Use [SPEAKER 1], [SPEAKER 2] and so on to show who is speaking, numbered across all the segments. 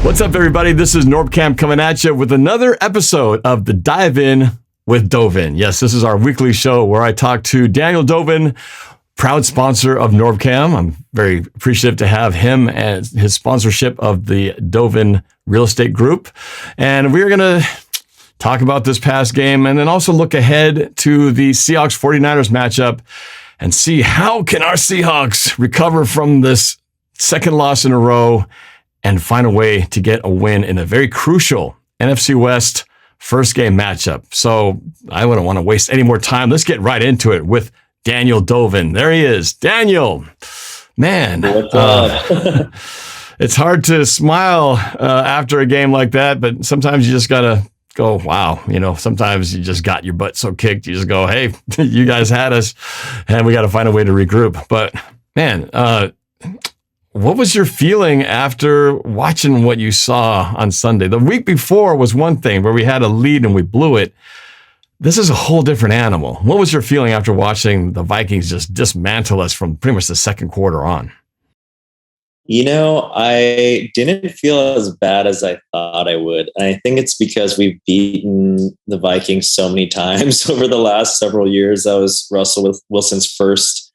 [SPEAKER 1] What's up, everybody? This is NorbCam coming at you with another episode of the Dive In with Dovinh. Yes, this is our weekly show where I talk to Daniel Dovinh, proud sponsor of NorbCam. I'm very appreciative to have him and his sponsorship of the Dovinh Real Estate Group. And we're going to talk about this past game and then also look ahead to the Seahawks 49ers matchup and see how can our Seahawks recover from this second loss in a row and find a way to get a win in a very crucial NFC West first game matchup. So I wouldn't want to waste any more time. Let's get right into it with Daniel Dovinh. There he is. Daniel, man,
[SPEAKER 2] what's up?
[SPEAKER 1] It's hard to smile after a game like that, but sometimes you just got to go, wow. You know, sometimes you just got your butt so kicked. You just go, hey, you guys had us and we got to find a way to regroup. But man, what was your feeling after watching what you saw on Sunday? The week before was one thing where we had a lead and we blew it. This is a whole different animal. What was your feeling after watching the Vikings just dismantle us from pretty much the second quarter on?
[SPEAKER 2] You know, I didn't feel as bad as I thought I would. And I think it's because we've beaten the Vikings so many times over the last several years. That was Russell Wilson's first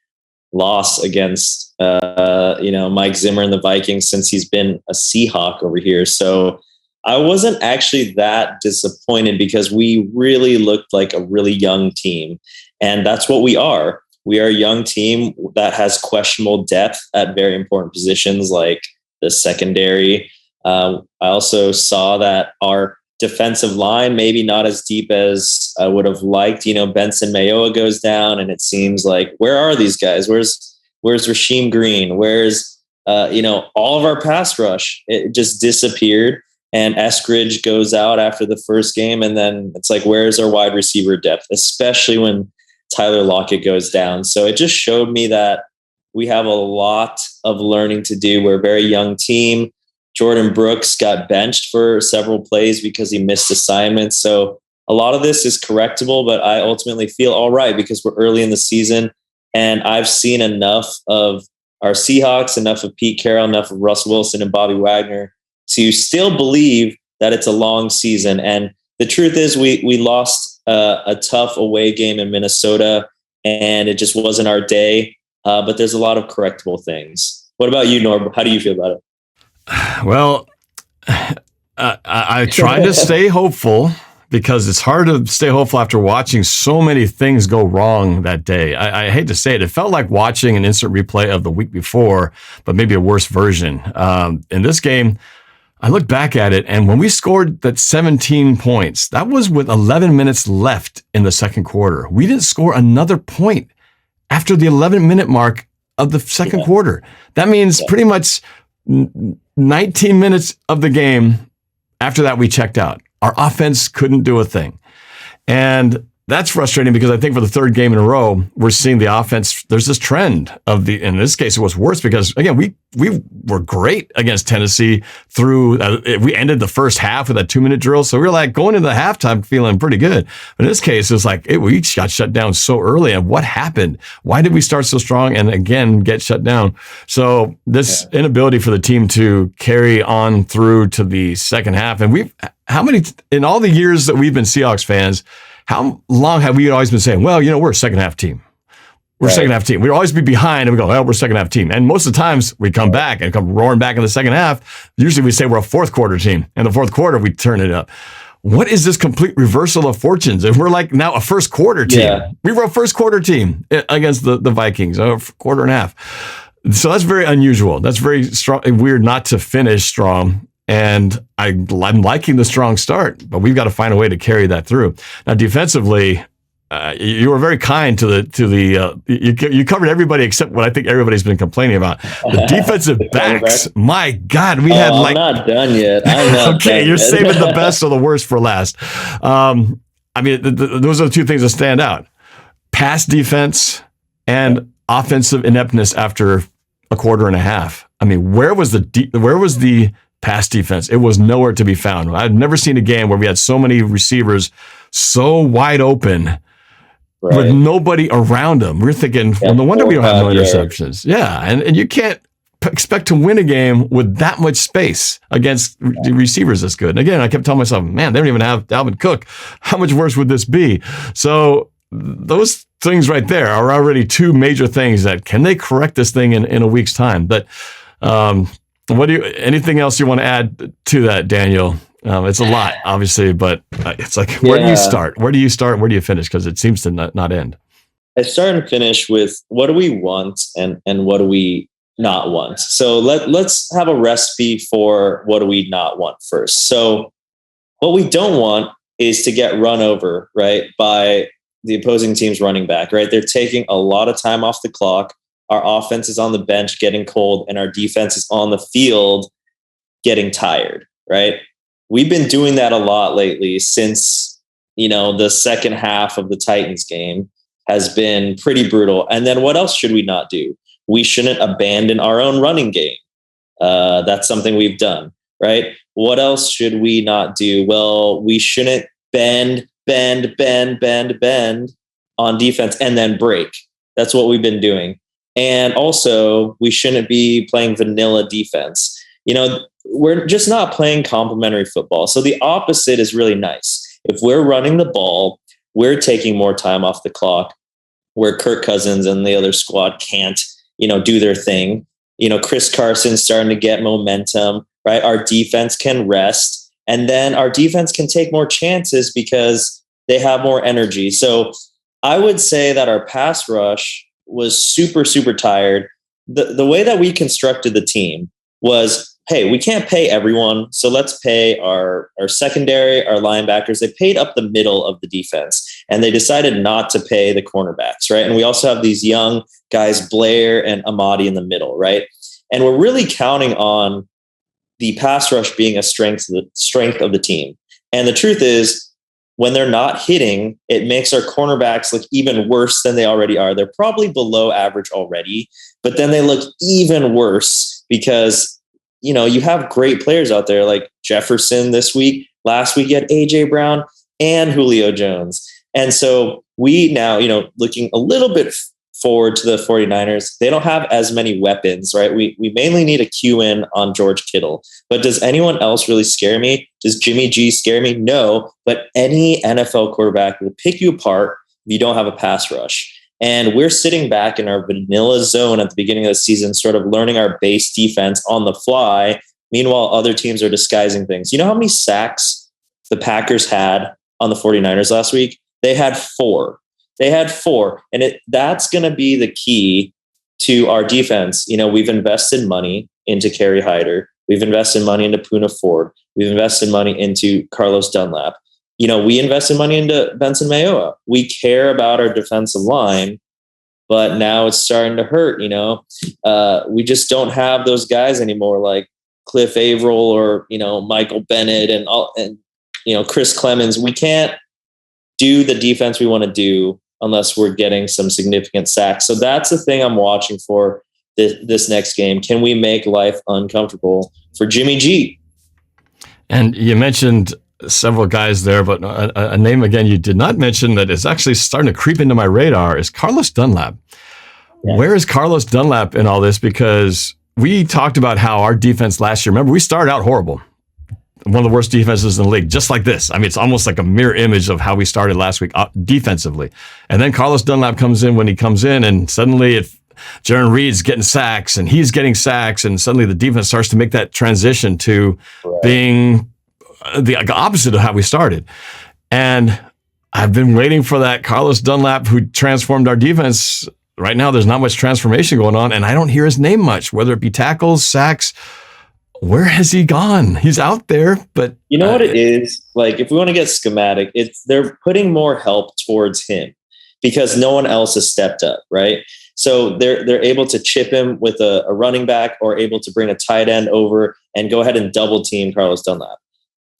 [SPEAKER 2] loss against Mike Zimmer and the Vikings since he's been a Seahawk over here. So I wasn't actually that disappointed because we really looked like a really young team. And that's what we are. We are a young team that has questionable depth at very important positions like the secondary. I also saw that our defensive line, maybe not as deep as I would have liked. You know, Benson Mayoa goes down and it seems like, where are these guys? Where's Rasheem Green? Where's, all of our pass rush? It just disappeared. And Eskridge goes out after the first game. And then it's like, where's our wide receiver depth, especially when Tyler Lockett goes down? So it just showed me that we have a lot of learning to do. We're a very young team. Jordan Brooks got benched for several plays because he missed assignments. So a lot of this is correctable, but I ultimately feel all right because we're early in the season. And I've seen enough of our Seahawks, enough of Pete Carroll, enough of Russ Wilson and Bobby Wagner to still believe that it's a long season. And the truth is we lost a tough away game in Minnesota and it just wasn't our day. But there's a lot of correctable things. What about you, Norb? How do you feel about it?
[SPEAKER 1] Well, I try to stay hopeful because it's hard to stay hopeful after watching so many things go wrong that day. I hate to say it. It felt like watching an instant replay of the week before, but maybe a worse version. In this game, I look back at it, and when we scored that 17 points, that was with 11 minutes left in the second quarter. We didn't score another point after the 11-minute mark of the second quarter. That means pretty much 19 minutes of the game after that we checked out. Our offense couldn't do a thing. And that's frustrating because I think for the third game in a row, we're seeing the offense. There's this trend in this case, it was worse because, again, we were great against Tennessee through, we ended the first half with a 2-minute drill. So we were like going into the halftime feeling pretty good. But in this case, it's like we got shut down so early. And what happened? Why did we start so strong and again get shut down? So this inability for the team to carry on through to the second half. And in all the years that we've been Seahawks fans, how long have we always been saying, well, we're a second half team. We're a second half team. We'd always be behind and we go, well, we're a second half team. And most of the times we come back and come roaring back in the second half. Usually we say we're a fourth quarter team. In the fourth quarter, we turn it up. What is this complete reversal of fortunes? And we're like now a first quarter team. Yeah. We were a first quarter team against the Vikings, a quarter and a half. So that's very unusual. That's very strong, weird not to finish strong. And I'm liking the strong start, but we've got to find a way to carry that through. Now, defensively, you were very kind to the you covered everybody except what I think everybody's been complaining about. The defensive backs. My God, we had
[SPEAKER 2] I'm not done yet. I'm not
[SPEAKER 1] okay, you're saving the best or the worst for last. Those are the two things that stand out: pass defense and offensive ineptness after a quarter and a half. I mean, where was the pass defense? It was nowhere to be found. I've never seen a game where we had so many receivers so wide open with nobody around them. We're thinking, well, no wonder we don't have no interceptions. Yeah, and you can't expect to win a game with that much space against the receivers that's good. And again, I kept telling myself, man, they don't even have Dalvin Cook. How much worse would this be? So those things right there are already two major things that can they correct this thing in a week's time? But anything else you want to add to that, Daniel? It's a lot, obviously, but it's like, where do you start? Where do you start? Where do you finish? Because it seems to not end.
[SPEAKER 2] I start and finish with what do we want and what do we not want. So let's have a recipe for what do we not want first. So what we don't want is to get run over, right, by the opposing team's running back, right? They're taking a lot of time off the clock. Our offense is on the bench getting cold, and our defense is on the field getting tired, right? We've been doing that a lot lately since, the second half of the Titans game has been pretty brutal. And then what else should we not do? We shouldn't abandon our own running game. That's something we've done, right? What else should we not do? Well, we shouldn't bend on defense and then break. That's what we've been doing. And also, we shouldn't be playing vanilla defense. We're just not playing complementary football. So the opposite is really nice. If we're running the ball, we're taking more time off the clock, where Kirk Cousins and the other squad can't, do their thing. Chris Carson's starting to get momentum, right? Our defense can rest, and then our defense can take more chances because they have more energy. So I would say that our pass rush was super, super tired. The way that we constructed the team was, hey, we can't pay everyone, so let's pay our secondary, our linebackers. They paid up the middle of the defense, and they decided not to pay the cornerbacks, right? And we also have these young guys, Blair and Amadi, in the middle, right? And we're really counting on the pass rush being a strength of the team. And the truth is, when they're not hitting, it makes our cornerbacks look even worse than they already are. They're probably below average already, but then they look even worse because, you have great players out there like Jefferson this week. Last week, you had A.J. Brown and Julio Jones. And so we now, looking a little bit forward to the 49ers, they don't have as many weapons, right? We mainly need a cue in on George Kittle. But does anyone else really scare me? Does Jimmy G scare me? No, but any NFL quarterback will pick you apart if you don't have a pass rush. And we're sitting back in our vanilla zone at the beginning of the season, sort of learning our base defense on the fly. Meanwhile, other teams are disguising things. You know how many sacks the Packers had on the 49ers last week? They had 4. And that's going to be the key to our defense. We've invested money into Kerry Hyder. We've invested money into Poona Ford. We've invested money into Carlos Dunlap. We invested money into Benson Mayowa. We care about our defensive line, but now it's starting to hurt. We just don't have those guys anymore, like Cliff Averill or, Michael Bennett and Chris Clemens. We can't do the defense we want to do unless we're getting some significant sacks. So that's the thing I'm watching for this next game. Can we make life uncomfortable for Jimmy G?
[SPEAKER 1] And you mentioned several guys there, but a name again you did not mention that is actually starting to creep into my radar is Carlos Dunlap. Yeah. Where is Carlos Dunlap in all this? Because we talked about how our defense last year, remember, we started out horrible. One of the worst defenses in the league, just like this. I mean, it's almost like a mirror image of how we started last week defensively. And then Carlos Dunlap comes in when he comes in, and suddenly Jaron Reed's getting sacks, and he's getting sacks, and suddenly the defense starts to make that transition to being the opposite of how we started. And I've been waiting for that Carlos Dunlap who transformed our defense. Right now, there's not much transformation going on, and I don't hear his name much, whether it be tackles, sacks. Where has he gone? He's out there, but
[SPEAKER 2] you know what it is? Like, if we want to get schematic, they're putting more help towards him because no one else has stepped up, right? So they're able to chip him with a running back or able to bring a tight end over and go ahead and double team Carlos Dunlap.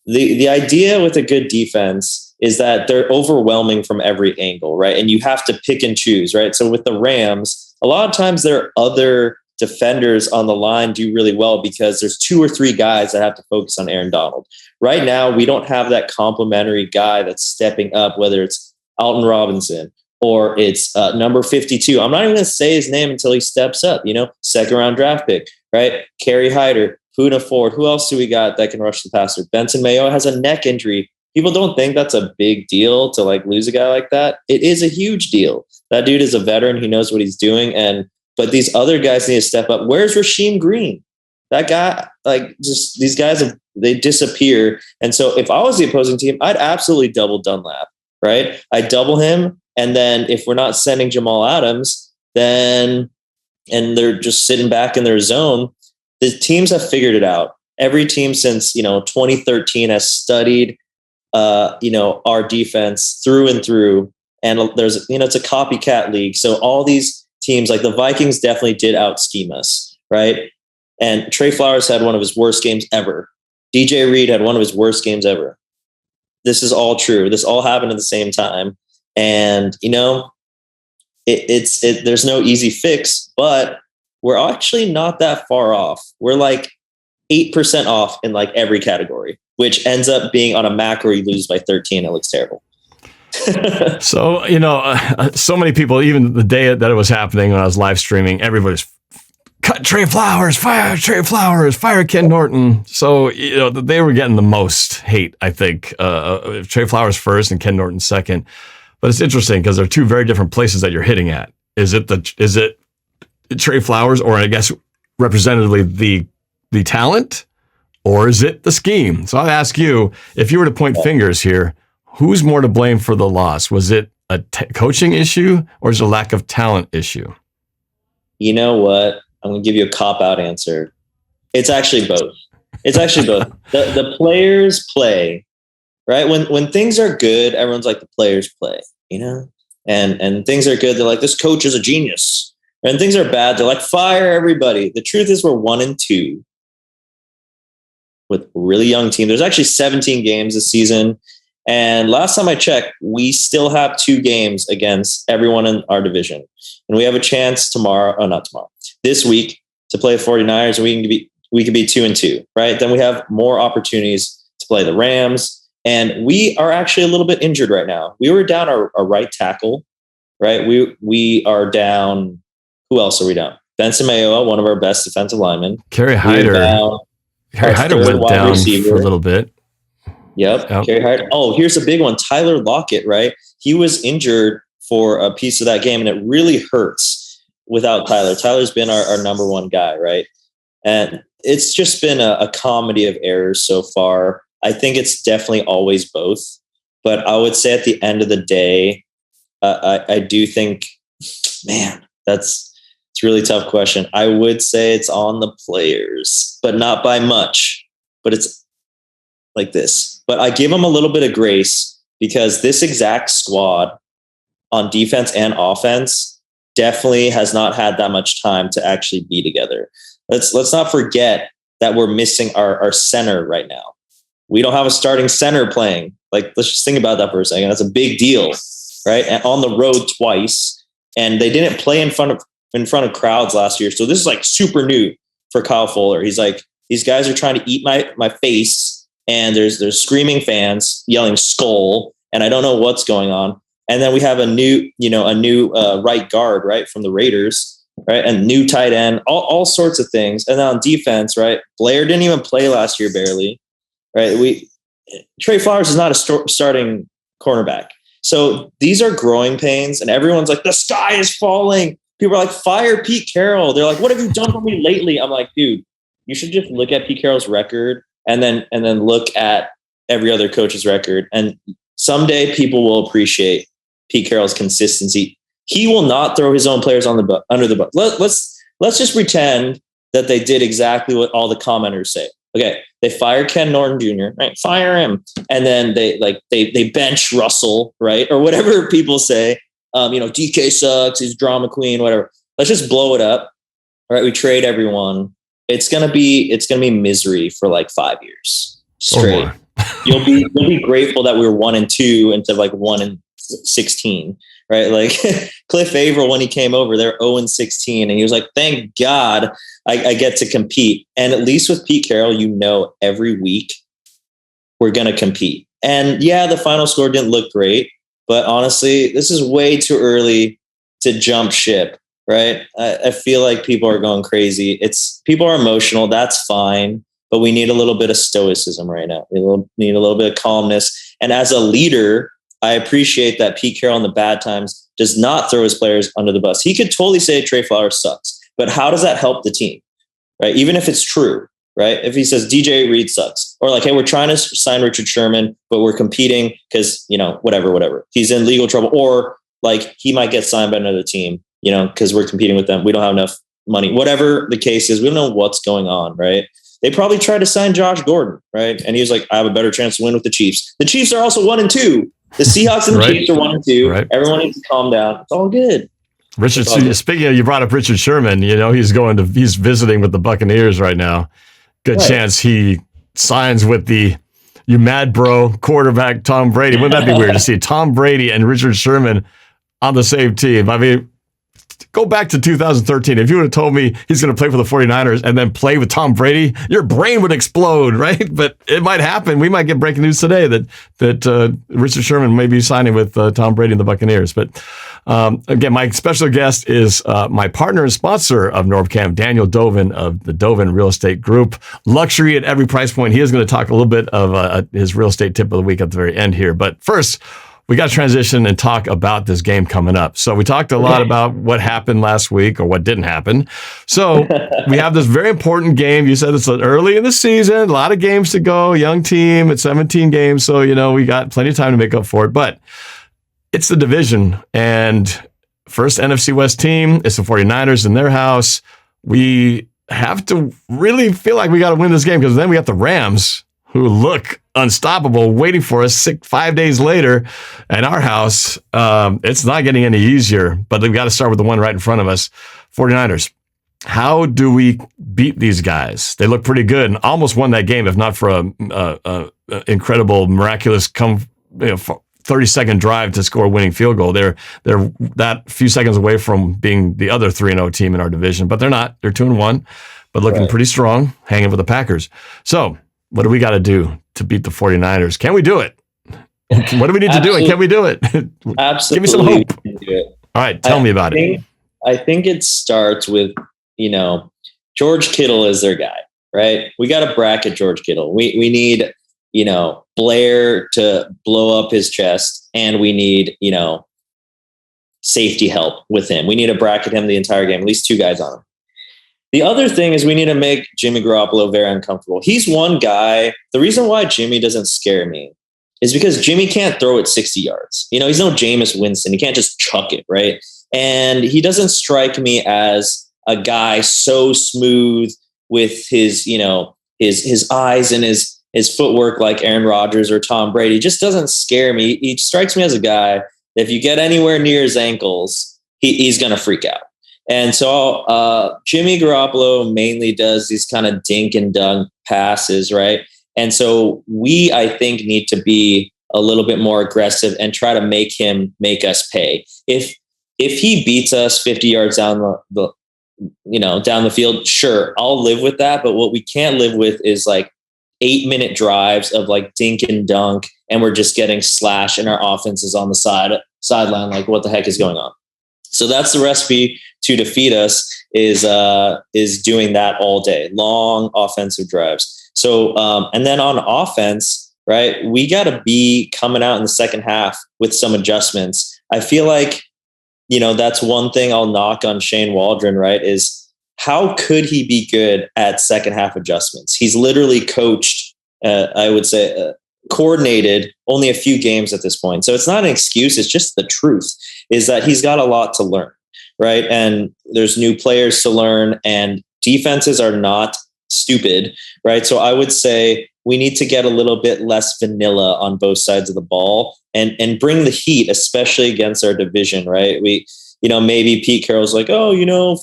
[SPEAKER 2] The idea with a good defense is that they're overwhelming from every angle, right? And you have to pick and choose, right? So with the Rams, a lot of times there are other defenders on the line do really well because there's 2 or 3 guys that have to focus on Aaron Donald. Right now, we don't have that complementary guy that's stepping up, whether it's Alton Robinson or it's number 52. I'm not even going to say his name until he steps up, 2nd round draft pick. right? Kerry Hyder, Poona Ford. Who else do we got that can rush the passer? Benson Mayo has a neck injury. People don't think that's a big deal to like lose a guy like that. It is a huge deal. That dude is a veteran. He knows what he's doing. But these other guys need to step up. Where's Rasheem Green? That guy, like, just these guys, they disappear. And so if I was the opposing team, I'd absolutely double Dunlap, right? I'd double him. And then if we're not sending Jamal Adams, and they're just sitting back in their zone, the teams have figured it out. Every team since, 2013 has studied, our defense through and through. And there's, it's a copycat league. So all these teams, like the Vikings, definitely did out scheme us, right? And Trey Flowers had one of his worst games ever. DJ Reed had one of his worst games ever. This is all true. This all happened at the same time. And, there's no easy fix, but we're actually not that far off. We're like 8% off in like every category, which ends up being on a macro, you lose by 13. It looks terrible.
[SPEAKER 1] So, so many people, even the day that it was happening when I was live streaming, everybody's cut Trey Flowers, fire Trey Flowers, fire Ken Norton. So, they were getting the most hate, I think. Trey Flowers first and Ken Norton second. But it's interesting because they're two very different places that you're hitting at. Is it Trey Flowers, or I guess representatively the talent, or is it the scheme? So I'll ask you, if you were to point fingers here, who's more to blame for the loss? Was it a coaching issue, or is it a lack of talent issue?
[SPEAKER 2] You know what? I'm going to give you a cop-out answer. It's actually both. The players play, right? When things are good, everyone's like, the players play, and things are good. They're like, this coach is a genius. And things are bad. They're like, fire everybody. The truth is we're 1-2 with a really young team. There's actually 17 games this season. And last time I checked, we still have 2 games against everyone in our division. And we have a chance this week to play the 49ers, and we could be 2-2, right? Then we have more opportunities to play the Rams. And we are actually a little bit injured right now. We were down our right tackle, right? We are down. Who else are we down? Benson Mayoa, one of our best defensive linemen.
[SPEAKER 1] Kerry Hyder went down for a little bit.
[SPEAKER 2] Yep. Kerry Hyder. Oh, here's a big one. Tyler Lockett, right? He was injured for a piece of that game, and it really hurts without Tyler. Tyler's been our number one guy, right? And it's just been a comedy of errors so far. I think it's definitely always both. But I would say at the end of the day, I do think, man, it's a really tough question. I would say it's on the players, but not by much. But it's like this. But I give them a little bit of grace because this exact squad on defense and offense definitely has not had that much time to actually be together. Let's not forget that we're missing our center right now. We don't have a starting center playing. Like, let's just think about that for a second. That's a big deal, right? And on the road twice, and they didn't play in front of crowds last year. So this is like super new for Kyle Fuller. He's like, these guys are trying to eat my face, and there's screaming fans yelling "skull," and I don't know what's going on. And then we have a new right guard, right, from the Raiders, right, and new tight end, all sorts of things. And then on defense, right, Blair didn't even play last year, barely, right. Trey Flowers is not a starting cornerback. So these are growing pains, and everyone's like, the sky is falling. People are like, fire Pete Carroll. They're like, what have you done for me lately? I'm like, dude, you should just look at Pete Carroll's record and then look at every other coach's record. And someday people will appreciate Pete Carroll's consistency. He will not throw his own players under the bus. Let's just pretend that they did exactly what all the commenters say. Okay, they fire Ken Norton Jr., right? Fire him. And then they bench Russell, right? Or whatever people say. DK sucks, he's drama queen, whatever. Let's just blow it up. All right, we trade everyone. It's gonna be misery for like 5 years straight. You'll be grateful that we were 1-2 instead of like 1-16, right? Like Cliff Averill, when he came over, they're 0-16, and he was like, "Thank God I get to compete." And at least with Pete Carroll, every week we're gonna compete. And yeah, the final score didn't look great, but honestly, this is way too early to jump ship, right? I feel like people are going crazy. People are emotional. That's fine. But we need a little bit of stoicism right now. We need a little bit of calmness. And as a leader, I appreciate that Pete Carroll in the bad times does not throw his players under the bus. He could totally say Trey Flowers sucks, but how does that help the team, right? Even if it's true, right? If he says DJ Reed sucks, or like, hey, we're trying to sign Richard Sherman, but we're competing because, whatever. He's in legal trouble, or like he might get signed by another team, because we're competing with them. We don't have enough money. Whatever the case is, we don't know what's going on, right? They probably tried to sign Josh Gordon, right? And he was like, I have a better chance to win with the Chiefs. The Chiefs are also 1-2. The Seahawks and the Chiefs are 1-2. Right. Everyone needs to calm down. It's all good.
[SPEAKER 1] Richard, speaking of, you brought up Richard Sherman, he's visiting with the Buccaneers right now. Good chance he signs with you mad bro quarterback Tom Brady. Wouldn't that be weird to see Tom Brady and Richard Sherman on the same team? I mean, go back to 2013. If you would have told me he's going to play for the 49ers and then play with Tom Brady, your brain would explode, right? But it might happen. We might get breaking news today that Richard Sherman may be signing with Tom Brady and the Buccaneers. But again, my special guest is my partner and sponsor of NorbCam, Daniel Dovinh of the Dovinh Real Estate Group. Luxury at every price point. He is going to talk a little bit of his real estate tip of the week at the very end here. But first, we got to transition and talk about this game coming up. So we talked a lot about what happened last week or what didn't happen. So we have this very important game. You said it's early in the season, a lot of games to go, young team at 17 games. So, we got plenty of time to make up for it. But it's the division, and first NFC West team, it's the 49ers in their house. We have to really feel like we got to win this game, because then we got the Rams, who look unstoppable, waiting for us 5 days later at our house. It's not getting any easier, but we've got to start with the one right in front of us, 49ers. How do we beat these guys? They look pretty good and almost won that game, if not for a incredible, miraculous 30-second drive to score a winning field goal. They're that few seconds away from being the other 3-0 team in our division, but they're not. They're 2-1, but looking pretty strong, hanging with the Packers. So what do we got to do to beat the 49ers? Can we do it? What do we need to do, and can we do it?
[SPEAKER 2] Absolutely.
[SPEAKER 1] Give me some hope. All right, tell me about it.
[SPEAKER 2] I think it starts with, George Kittle is their guy, right? We got to bracket George Kittle. We need, Blair to blow up his chest, and we need, safety help with him. We need to bracket him the entire game, at least two guys on him. The other thing is we need to make Jimmy Garoppolo very uncomfortable. He's one guy. The reason why Jimmy doesn't scare me is because Jimmy can't throw it 60 yards. He's no Jameis Winston. He can't just chuck it, right? And he doesn't strike me as a guy so smooth with his, his eyes and his footwork like Aaron Rodgers or Tom Brady. He just doesn't scare me. He strikes me as a guy that if you get anywhere near his ankles, he's going to freak out. And so Jimmy Garoppolo mainly does these kind of dink and dunk passes, right? And so we, I think, need to be a little bit more aggressive and try to make him make us pay. If he beats us 50 yards down down the field, sure, I'll live with that. But what we can't live with is like 8-minute drives of like dink and dunk, and we're just getting slashed, and our offense is on the sideline. Like, what the heck is going on? So that's the recipe to defeat us, is doing that all day, long offensive drives. So, and then on offense, right, we got to be coming out in the second half with some adjustments. I feel like, that's one thing I'll knock on Shane Waldron, right, is how could he be good at second half adjustments? He's literally coached, I would say, coordinated only a few games at this point. So it's not an excuse. It's just the truth, is that he's got a lot to learn, right? And there's new players to learn, and defenses are not stupid, right? So I would say we need to get a little bit less vanilla on both sides of the ball and bring the heat, especially against our division, right? Maybe Pete Carroll's like,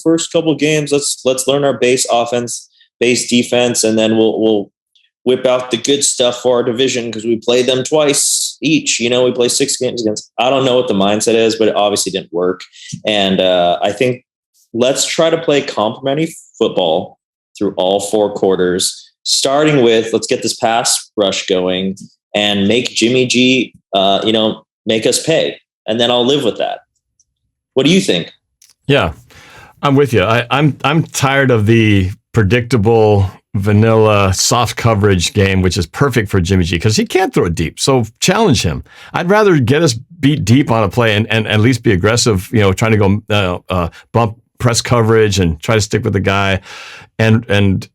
[SPEAKER 2] first couple of games, let's learn our base offense, base defense, and then we'll whip out the good stuff for our division because we played them twice each. We play 6 games against. I don't know what the mindset is, but it obviously didn't work. And I think let's try to play complementary football through all 4 quarters, starting with let's get this pass rush going and make Jimmy G, make us pay. And then I'll live with that. What do you think?
[SPEAKER 1] Yeah. I'm with you. I'm tired of the predictable vanilla soft coverage game, which is perfect for Jimmy G because he can't throw it deep. So challenge him. I'd rather get us beat deep on a play and at least be aggressive, trying to go bump press coverage and try to stick with the guy and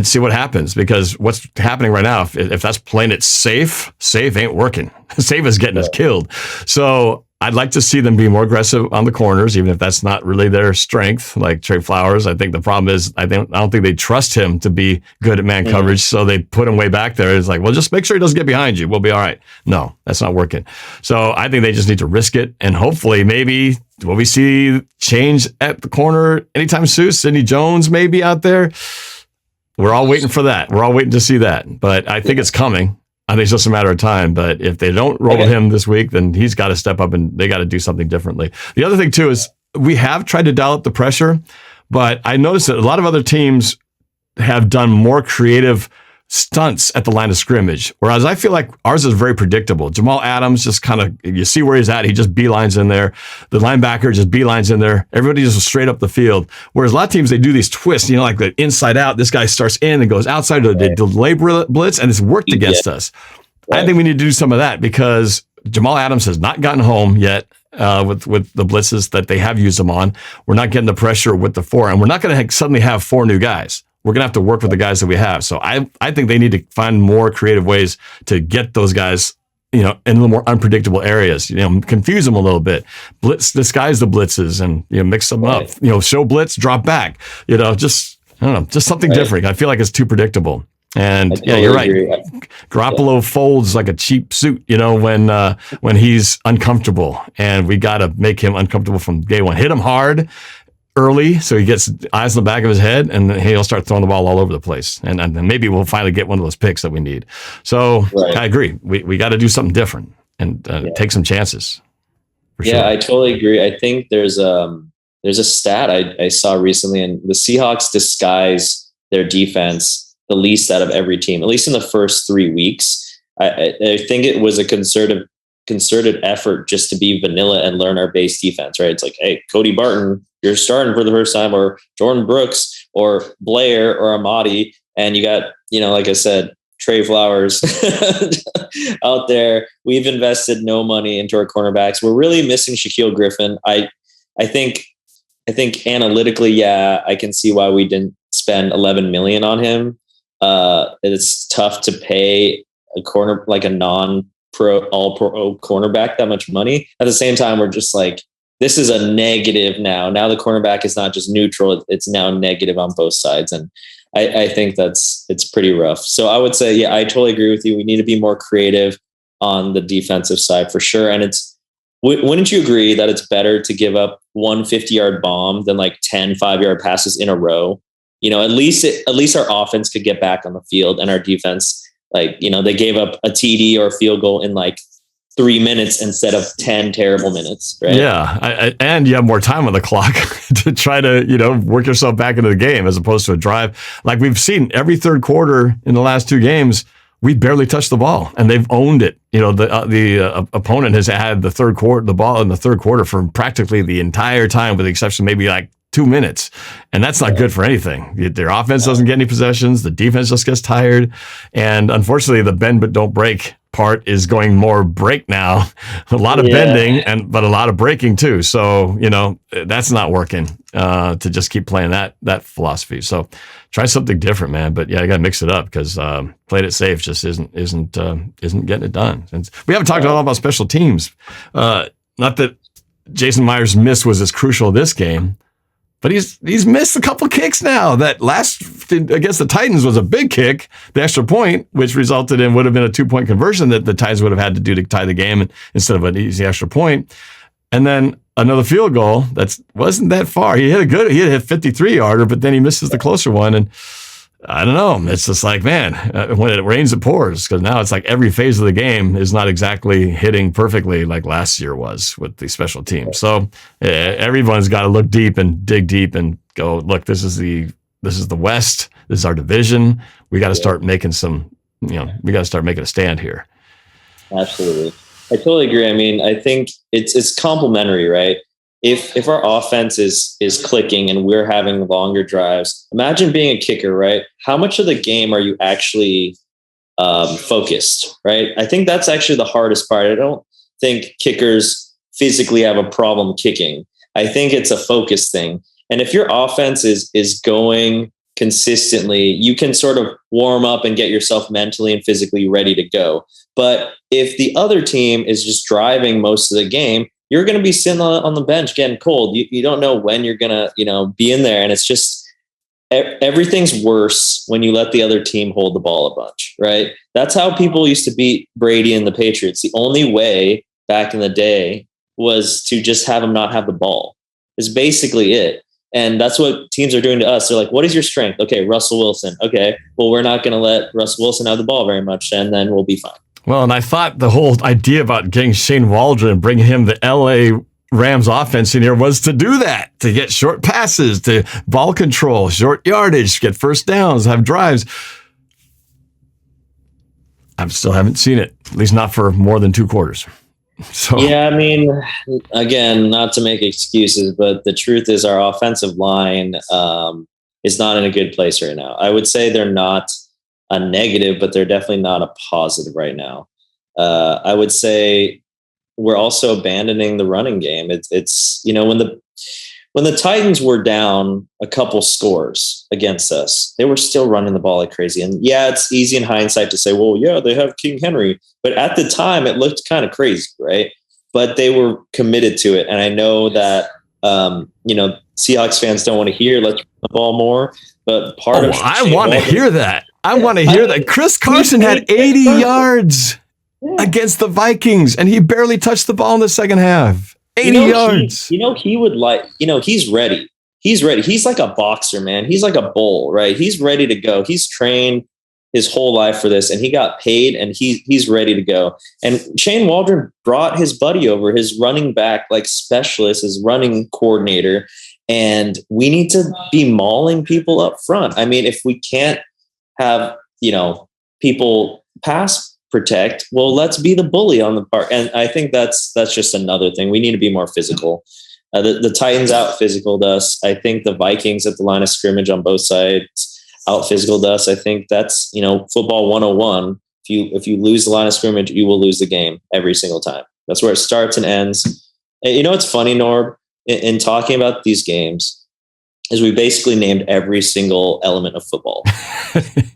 [SPEAKER 1] see what happens, because what's happening right now, if that's playing it safe ain't working. Safe is getting us killed. So I'd like to see them be more aggressive on the corners, even if that's not really their strength, like Trey Flowers. I think the problem is I don't think they trust him to be good at man coverage, so they put him way back there. It's like, well, just make sure he doesn't get behind you. We'll be all right. No, that's not working. So I think they just need to risk it, and hopefully maybe will we see change at the corner anytime soon? Sidney Jones maybe out there. We're all waiting for that. We're all waiting to see that, but I think it's coming. I think it's just a matter of time. But if they don't roll with him this week, then he's got to step up and they got to do something differently. The other thing, too, is we have tried to dial up the pressure, but I noticed that a lot of other teams have done more creative stunts at the line of scrimmage, whereas I feel like ours is very predictable. Jamal Adams just kind of, you see where he's at, he just beelines in there. The linebacker just beelines in there. Everybody just straight up the field. Whereas a lot of teams, they do these twists, like the inside out. This guy starts in and goes outside to the delay blitz, and it's worked against us. Right. I think we need to do some of that because Jamal Adams has not gotten home yet with the blitzes that they have used him on. We're not getting the pressure with the four, and we're not going to suddenly have four new guys. We're going to have to work with the guys that we have. So I think they need to find more creative ways to get those guys, in a little more unpredictable areas, confuse them a little bit, disguise the blitzes and, mix them up, show blitz, drop back, just something different. I feel like it's too predictable. And totally you're right. Garoppolo folds like a cheap suit, when he's uncomfortable, and we got to make him uncomfortable from day one. Hit him hard early, so he gets eyes in the back of his head, and he'll start throwing the ball all over the place. And maybe we'll finally get one of those picks that we need. So I agree. We got to do something different and take some chances. Sure.
[SPEAKER 2] I totally agree. I think there's a stat I saw recently, and the Seahawks disguise their defense the least out of every team, at least in the first 3 weeks. I think it was a concerted effort just to be vanilla and learn our base defense, right? It's like, hey, Cody Barton, you're starting for the first time, or Jordan Brooks or Blair or Amadi. And you got, like I said, Trey Flowers out there. We've invested no money into our cornerbacks. We're really missing Shaquille Griffin. I think analytically, I can see why we didn't spend $11 million on him. It's tough to pay a corner, like a non-pro, all-pro cornerback, that much money. At the same time, we're just like, this is a negative now. Now the cornerback is not just neutral; it's now negative on both sides, and I think it's pretty rough. So I would say, I totally agree with you. We need to be more creative on the defensive side for sure. And wouldn't you agree that it's better to give up one 50-yard bomb than like 10 5-yard passes in a row? At least our offense could get back on the field, and our defense, they gave up a TD or a field goal in like 3 minutes instead of 10 terrible minutes, right?
[SPEAKER 1] Yeah, and you have more time on the clock to try to, work yourself back into the game as opposed to a drive. Like we've seen every third quarter in the last two games, we barely touched the ball, and they've owned it. The opponent has had the ball in the third quarter for practically the entire time, with the exception of maybe like 2 minutes. And that's not good for anything. Their offense doesn't get any possessions. The defense just gets tired. And unfortunately, the bend but don't break part is going more break now. A lot of bending, but a lot of breaking too. So, that's not working to just keep playing that philosophy. So try something different, man. But you got to mix it up, because playing it safe just isn't getting it done. And we haven't talked at all about special teams. Not that Jason Myers' miss was as crucial this game, but he's missed a couple kicks now. That last against the Titans was a big kick, the extra point, which would have been a 2-point conversion that the Titans would have had to do to tie the game instead of an easy extra point. And then another field goal that wasn't that far. He hit 53-yarder, but then he misses the closer one. And I don't know. It's just like, man, when it rains, it pours, because now it's like every phase of the game is not exactly hitting perfectly like last year was with the special teams. So everyone's got to look deep and dig deep and go, look, this is the West. This is our division. We got to start making we got to start making a stand here.
[SPEAKER 2] Absolutely. I totally agree. I mean, I think it's complementary, right? if our offense is clicking and we're having longer drives, imagine being a kicker, right? How much of the game are you actually focused, right? I think that's actually the hardest part. I don't think kickers physically have a problem kicking. I think it's a focus thing. And if your offense is going consistently, you can sort of warm up and get yourself mentally and physically ready to go. But if the other team is just driving most of the game, you're going to be sitting on the bench getting cold. You don't know when you're going to, be in there. And it's just, everything's worse when you let the other team hold the ball a bunch, right? That's how people used to beat Brady and the Patriots. The only way back in the day was to just have them not have the ball. Is basically it. And that's what teams are doing to us. They're like, what is your strength? Okay, Russell Wilson. Okay, well, we're not going to let Russell Wilson have the ball very much, and then we'll be fine.
[SPEAKER 1] Well, and I thought the whole idea about getting Shane Waldron and bringing him the LA Rams offense in here was to do that, to get short passes, to ball control, short yardage, get first downs, have drives. I still haven't seen it, at least not for more than 2 quarters. So
[SPEAKER 2] yeah, I mean, again, not to make excuses, but the truth is our offensive line is not in a good place right now. I would say they're not a negative, but they're definitely not a positive right now. I would say we're also abandoning the running game. It's when the Titans were down a couple scores against us, they were still running the ball like crazy. And yeah, it's easy in hindsight to say, well, yeah, they have King Henry. But at the time, it looked kind of crazy, right? But they were committed to it. And I know that, Seahawks fans don't want to hear, let's run the ball more. But part of
[SPEAKER 1] I want to hear that. I want to hear that. Chris Carson had 80 yards against the Vikings, and he barely touched the ball in the second half. 80 yards.
[SPEAKER 2] He would he's ready. He's ready. He's like a boxer, man. He's like a bull, right? He's ready to go. He's trained his whole life for this, and he got paid, and he's ready to go. And Shane Waldron brought his buddy over, his running back like specialist, his running coordinator, and we need to be mauling people up front. I mean, if we can't have people pass protect, well, let's be the bully on the part. And I think that's just another thing. We need to be more physical. The Titans out physicaled us. I think the Vikings at the line of scrimmage on both sides out physicaled us. I think that's football 101. If you lose the line of scrimmage, you will lose the game every single time. That's where it starts and ends. And it's funny, Norb, in talking about these games, is we basically named every single element of football.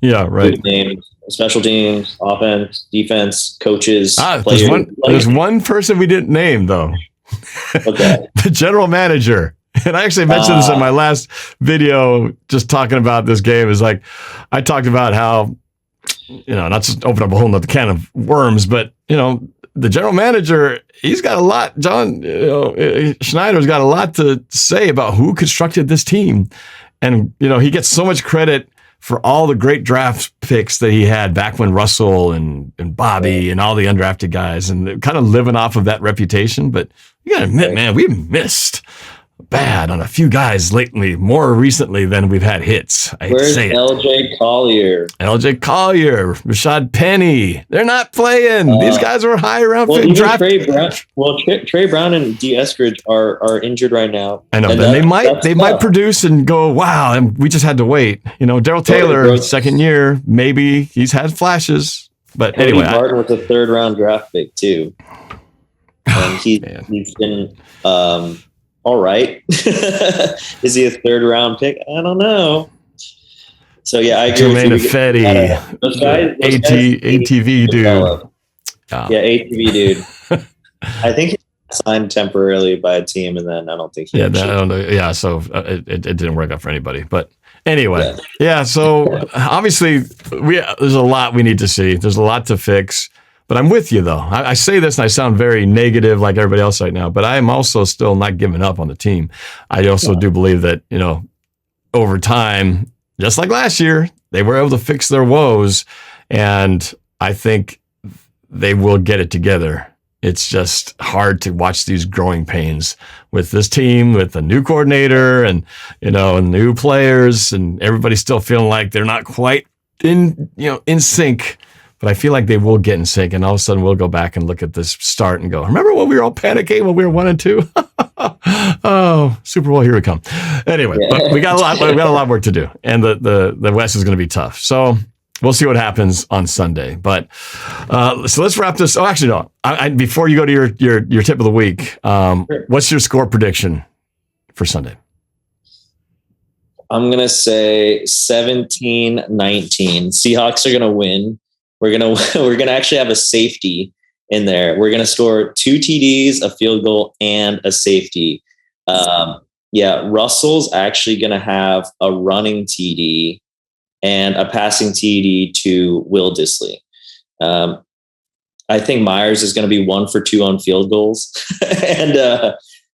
[SPEAKER 1] Yeah, right.
[SPEAKER 2] We named special teams, offense, defense, coaches,
[SPEAKER 1] players. There's one person we didn't name, though.
[SPEAKER 2] Okay.
[SPEAKER 1] The general manager. And I actually mentioned this in my last video, just talking about this game, is like, I talked about how, not just open up a whole nother can of worms, but, the general manager, he's got a lot. John Schneider's got a lot to say about who constructed this team. And, he gets so much credit for all the great draft picks that he had back when Russell and Bobby and all the undrafted guys, and kind of living off of that reputation. But you got to admit, man, we missed bad on a few guys lately, more recently than we've had hits.
[SPEAKER 2] Where's LJ Collier?
[SPEAKER 1] LJ Collier, Rashad Penny. They're not playing. These guys were high around.
[SPEAKER 2] Trey Brown and D. Eskridge are injured right now.
[SPEAKER 1] I know. Then they might produce and go, wow, and we just had to wait. Darrell Taylor, second year, maybe he's had flashes. But
[SPEAKER 2] Cody
[SPEAKER 1] anyway.
[SPEAKER 2] Barton was a 3rd round draft pick too. And he's been all right. Is he a 3rd round pick? I don't know. So yeah, I agree.
[SPEAKER 1] Jermaine Ifedi, ATV dude.
[SPEAKER 2] Yeah, ATV dude. I think he signed temporarily by a team, and then I don't think he.
[SPEAKER 1] I don't know. Yeah, so it didn't work out for anybody. But anyway, yeah. So obviously, there's a lot we need to see. There's a lot to fix. But I'm with you, though. I say this and I sound very negative like everybody else right now, but I am also still not giving up on the team. I also do believe that, over time, just like last year, they were able to fix their woes, and I think they will get it together. It's just hard to watch these growing pains with this team, with a new coordinator and, new players, and everybody still feeling like they're not quite in sync. But I feel like they will get in sync, and all of a sudden we'll go back and look at this start and go, remember when we were all panicking when we were 1-2? Oh, Super Bowl, here we come. Anyway, but we got a lot of work to do, and the West is going to be tough. So we'll see what happens on Sunday. But so let's wrap this. Oh, actually, no. Before you go to your tip of the week, what's your score prediction for Sunday?
[SPEAKER 2] I'm going to say 17-19. Seahawks are going to win. We're going to actually have a safety in there. We're going to score 2 TDs, a field goal, and a safety. Russell's actually going to have a running TD and a passing TD to Will Dissly. I think Myers is going to be 1 for 2 on field goals. And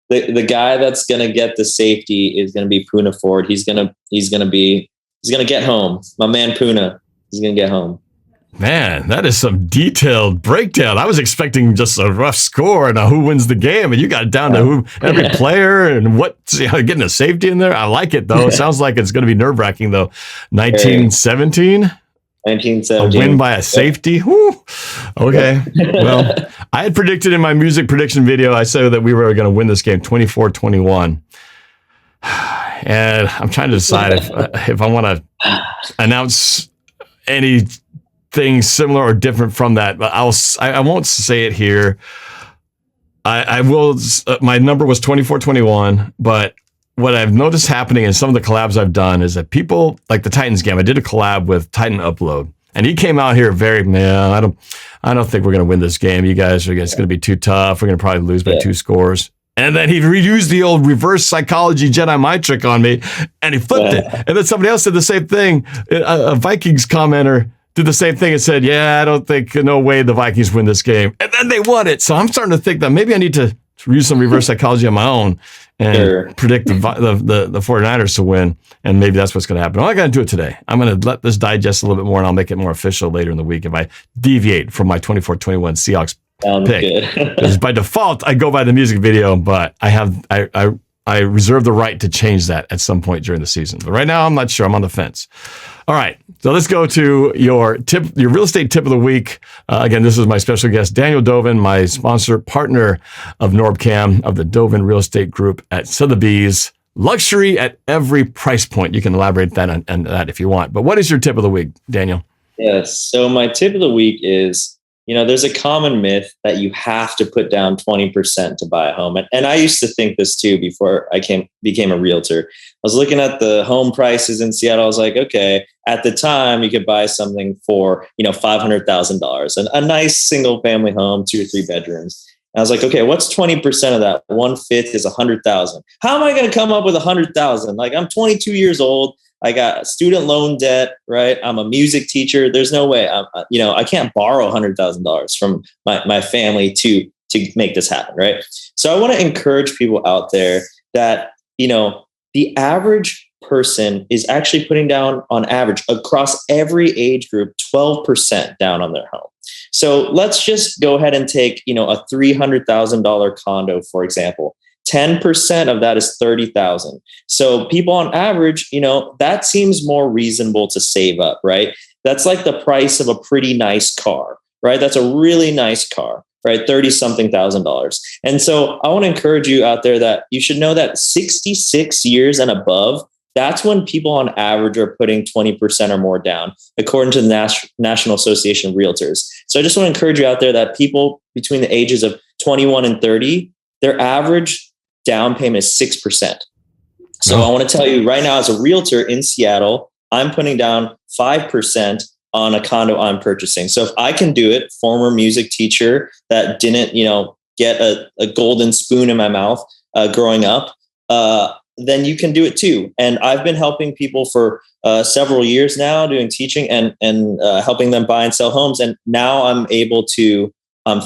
[SPEAKER 2] the guy that's going to get the safety is going to be Puna Ford. He's going to get home. My man Puna, he's going to get home.
[SPEAKER 1] Man, that is some detailed breakdown. I was expecting just a rough score and who wins the game, and you got it down to every player and getting a safety in there. I like it, though. It sounds like it's going to be nerve-wracking, though. 1917?
[SPEAKER 2] 1917.
[SPEAKER 1] A win by a safety? Whew. Okay. Well, I had predicted in my music prediction video, I said that we were going to win this game 24-21. And I'm trying to decide if I want to announce anything similar or different from that, but I won't say it here. I will. My number was 24-21, but what I've noticed happening in some of the collabs I've done is that people like the Titans game. I did a collab with Titan Upload, and he came out here I don't think we're going to win this game. You guys it's going to be too tough. We're going to probably lose by 2 scores. And then he reused the old reverse psychology Jedi mind trick on me, and he flipped it. And then somebody else did the same thing. A Vikings commenter did the same thing and said, I don't think, no way the Vikings win this game. And then they won it. So I'm starting to think that maybe I need to use some reverse psychology on my own and predict the 49ers to win. And maybe that's what's going to happen. I'm not going to do it today. I'm going to let this digest a little bit more, and I'll make it more official later in the week if I deviate from my 24-21 Seahawks pick. Because by default, I go by the music video, but I reserve the right to change that at some point during the season. But right now, I'm not sure. I'm on the fence. All right. So let's go to your real estate tip of the week. Again, this is my special guest, Daniel Dovinh, my sponsor, partner of NorbCam, of the Dovinh Real Estate Group at Sotheby's. Luxury at every price point. You can elaborate on that if you want. But what is your tip of the week, Daniel?
[SPEAKER 2] Yes. So my tip of the week is, there's a common myth that you have to put down 20% to buy a home. And I used to think this too before I became a realtor. I was looking at the home prices in Seattle. I was like, okay, at the time you could buy something for, $500,000, and a nice single family home, 2 or 3 bedrooms. And I was like, okay, what's 20% of that? 1/5 is 100,000. How am I going to come up with 100,000? Like, I'm 22 years old. I got student loan debt, right? I'm a music teacher. There's no way, I can't borrow $100,000 from my family to make this happen, right? So I want to encourage people out there that, the average person is actually putting down, on average, across every age group, 12% down on their home. So let's just go ahead and take, a $300,000 condo, for example. 10% of that is 30,000. So people on average, that seems more reasonable to save up, right? That's like the price of a pretty nice car, right? That's a really nice car, right? 30-something thousand. And so I want to encourage you out there that you should know that 66 years and above, that's when people on average are putting 20% or more down, according to the National Association of Realtors. So I just want to encourage you out there that people between the ages of 21 and 30, their average down payment is 6%. So I want to tell you right now, as a realtor in Seattle, I'm putting down 5% on a condo I'm purchasing. So if I can do it, former music teacher that didn't, get a golden spoon in my mouth growing up, then you can do it too. And I've been helping people for several years now, doing teaching and helping them buy and sell homes. And now I'm able to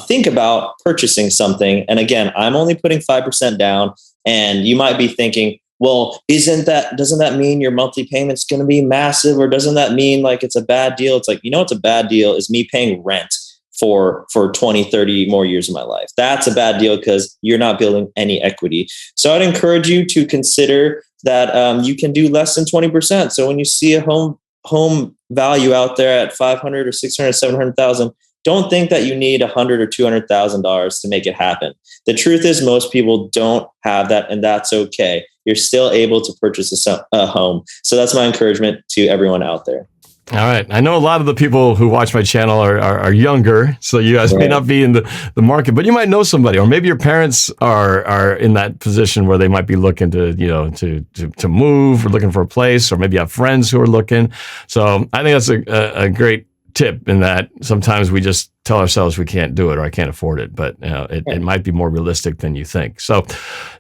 [SPEAKER 2] think about purchasing something. And again, I'm only putting 5% down. And you might be thinking, well, doesn't that mean your monthly payment's going to be massive? Or doesn't that mean like it's a bad deal? It's like, what's a bad deal is me paying rent for 20, 30 more years of my life. That's a bad deal because you're not building any equity. So I'd encourage you to consider that you can do less than 20%. So when you see a home value out there at 500 or 600, 700,000, don't think that you need $100,000 or $200,000 to make it happen. The truth is most people don't have that, and that's okay. You're still able to purchase a home. So that's my encouragement to everyone out there.
[SPEAKER 1] All right. I know a lot of the people who watch my channel are younger, so you guys may not be in the market, but you might know somebody, or maybe your parents are in that position where they might be looking to, to move or looking for a place, or maybe you have friends who are looking. So I think that's a great tip, in that sometimes we just tell ourselves we can't do it or I can't afford it, but it might be more realistic than you think. So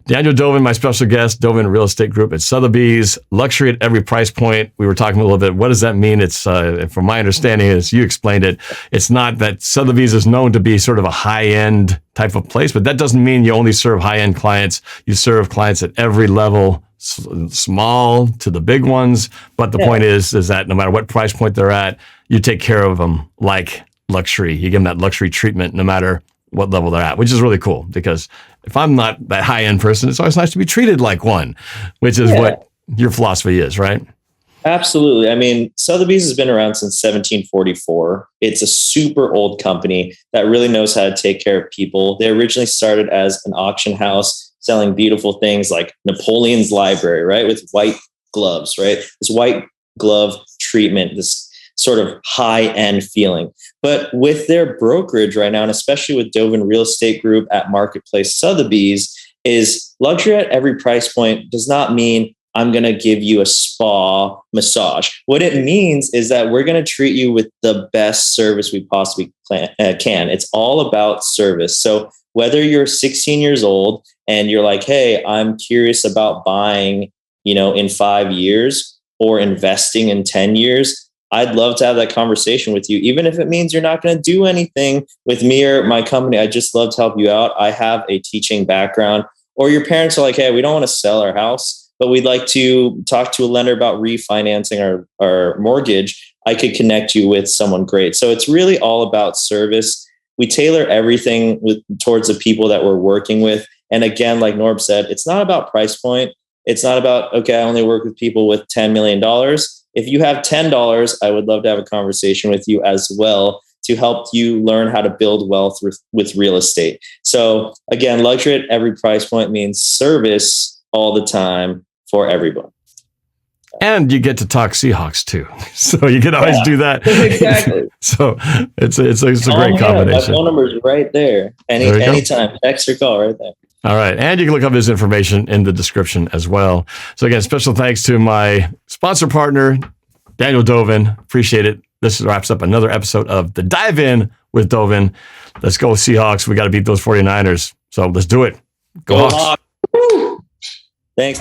[SPEAKER 1] Daniel Dovinh, my special guest, Dovinh Real Estate Group at Sotheby's, luxury at every price point. We were talking a little bit, what does that mean? It's from my understanding, as you explained it, it's not that Sotheby's is known to be sort of a high-end type of place, but that doesn't mean you only serve high-end clients. You serve clients at every level, small to the big ones. But the point is that no matter what price point they're at, you take care of them like luxury. You give them that luxury treatment no matter what level they're at, which is really cool, because if I'm not that high-end person, it's always nice to be treated like one, which is what your philosophy is, right?
[SPEAKER 2] Absolutely. I mean, Sotheby's has been around since 1744. It's a super old company that really knows how to take care of people. They originally started as an auction house selling beautiful things like Napoleon's library, right? With white gloves, right? This white glove treatment, this sort of high-end feeling. But with their brokerage right now, and especially with Dovinh Real Estate Group at Marketplace Sotheby's, is luxury at every price point does not mean I'm going to give you a spa massage. What it means is that we're going to treat you with the best service we possibly can. It's all about service. So whether you're 16 years old and you're like, hey, I'm curious about buying, in 5 years, or investing in 10 years, I'd love to have that conversation with you, even if it means you're not going to do anything with me or my company. I just love to help you out. I have a teaching background. Or your parents are like, hey, we don't want to sell our house, but we'd like to talk to a lender about refinancing our mortgage. I could connect you with someone great. So it's really all about service. We tailor everything towards the people that we're working with. And again, like Norb said, it's not about price point. It's not about, okay, I only work with people with $10 million. If you have $10, I would love to have a conversation with you as well to help you learn how to build wealth with real estate. So again, luxury at every price point means service all the time for everyone.
[SPEAKER 1] And you get to talk Seahawks too. So you can always do that.
[SPEAKER 2] Exactly.
[SPEAKER 1] So it's a great combination.
[SPEAKER 2] My phone number is right there. Anytime. Text or call right there.
[SPEAKER 1] All right. And you can look up his information in the description as well. So again, special thanks to my sponsor partner, Daniel Dovinh. Appreciate it. This wraps up another episode of The Dive In with Dovinh. Let's go Seahawks. We got to beat those 49ers. So let's do it. Go Hawks.
[SPEAKER 2] Thanks.